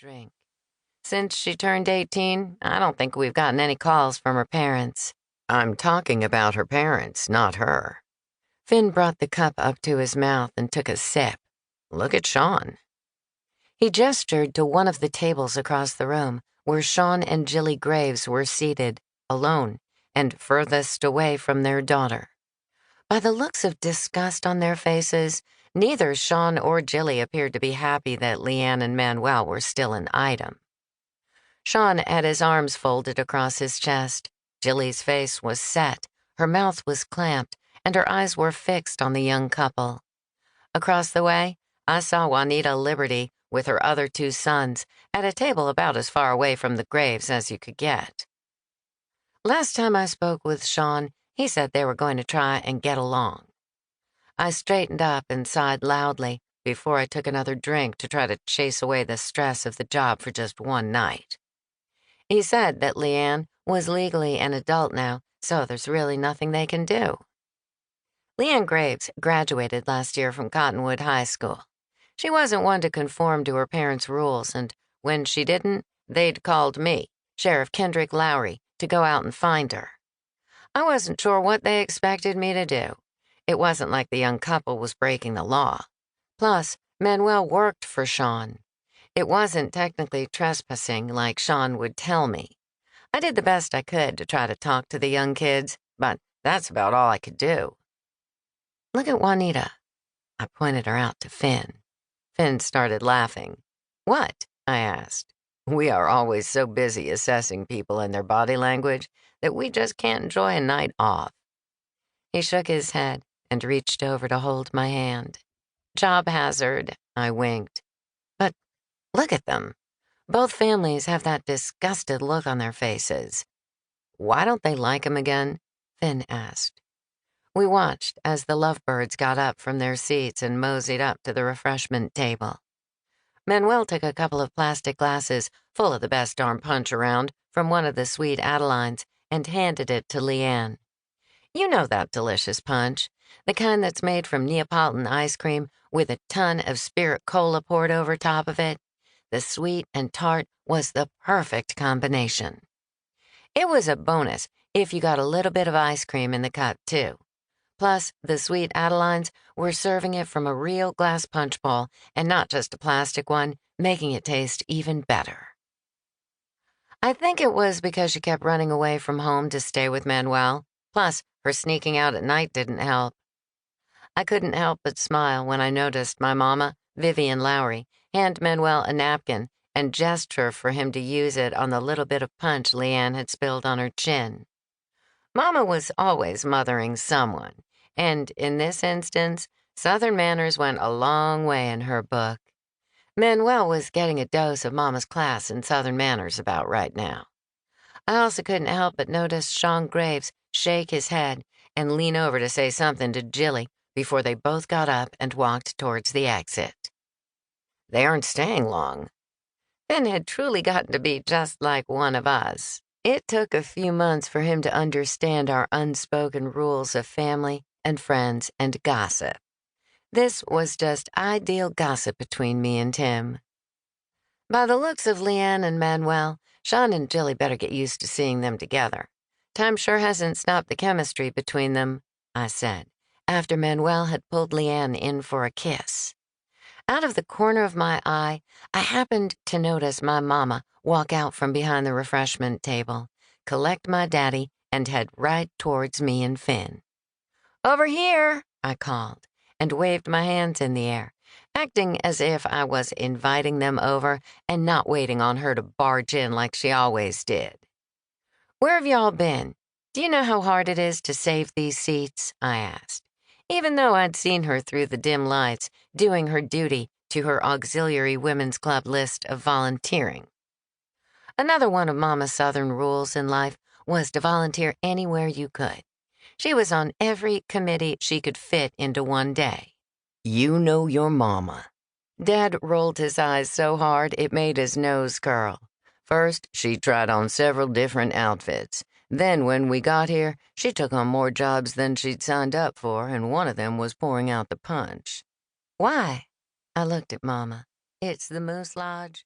drink. Since she turned 18, I don't think we've gotten any calls from her parents. I'm talking about her parents, not her. Finn brought the cup up to his mouth and took a sip. Look at Sean. He gestured to one of the tables across the room where Sean and Jilly Graves were seated, alone, and furthest away from their daughter. By the looks of disgust on their faces, neither Sean or Jilly appeared to be happy that Leanne and Manuel were still an item. Sean had his arms folded across his chest. Jilly's face was set, her mouth was clamped, and her eyes were fixed on the young couple. Across the way, I saw Juanita Liberty with her other two sons at a table about as far away from the Graves as you could get. Last time I spoke with Sean, he said they were going to try and get along. I straightened up and sighed loudly before I took another drink to try to chase away the stress of the job for just one night. He said that Leanne was legally an adult now, so there's really nothing they can do. Leanne Graves graduated last year from Cottonwood High School. She wasn't one to conform to her parents' rules, and when she didn't, they'd called me, Sheriff Kenni Lowry, to go out and find her. I wasn't sure what they expected me to do. It wasn't like the young couple was breaking the law. Plus, Manuel worked for Sean. It wasn't technically trespassing like Sean would tell me. I did the best I could to try to talk to the young kids, but that's about all I could do. Look at Juanita. I pointed her out to Finn. Finn started laughing. What? I asked. We are always so busy assessing people and their body language that we just can't enjoy a night off. He shook his head and reached over to hold my hand. Job hazard, I winked. But look at them. Both families have that disgusted look on their faces. Why don't they like him again? Finn asked. We watched as the lovebirds got up from their seats and moseyed up to the refreshment table. Manuel took a couple of plastic glasses full of the best darn punch around from one of the sweet Adelines and handed it to Leanne. You know that delicious punch, the kind that's made from Neapolitan ice cream with a ton of spirit cola poured over top of it. The sweet and tart was the perfect combination. It was a bonus if you got a little bit of ice cream in the cup, too. Plus, the sweet Adelines were serving it from a real glass punch bowl and not just a plastic one, making it taste even better. I think it was because she kept running away from home to stay with Manuel. Plus, her sneaking out at night didn't help. I couldn't help but smile when I noticed my mama, Vivian Lowry, hand Manuel a napkin and gesture for him to use it on the little bit of punch Leanne had spilled on her chin. Mama was always mothering someone, and in this instance, Southern manners went a long way in her book. Manuel was getting a dose of Mama's class in Southern manners about right now. I also couldn't help but notice Sean Graves shake his head and lean over to say something to Jilly before they both got up and walked towards the exit. They aren't staying long. Finn had truly gotten to be just like one of us. It took a few months for him to understand our unspoken rules of family and friends and gossip. This was just ideal gossip between me and Tim. By the looks of Leanne and Manuel, Sean and Jilly better get used to seeing them together. Time sure hasn't stopped the chemistry between them, I said, after Manuel had pulled Leanne in for a kiss. Out of the corner of my eye, I happened to notice my mama walk out from behind the refreshment table, collect my daddy, and head right towards me and Finn. Over here, I called, and waved my hands in the air, acting as if I was inviting them over and not waiting on her to barge in like she always did. Where have y'all been? Do you know how hard it is to save these seats? I asked, even though I'd seen her through the dim lights doing her duty to her auxiliary women's club list of volunteering. Another one of Mama's Southern rules in life was to volunteer anywhere you could. She was on every committee she could fit into one day. You know your mama. Dad rolled his eyes so hard it made his nose curl. First, she tried on several different outfits. Then, when we got here, she took on more jobs than she'd signed up for, and one of them was pouring out the punch. Why? I looked at Mama. It's the Moose Lodge.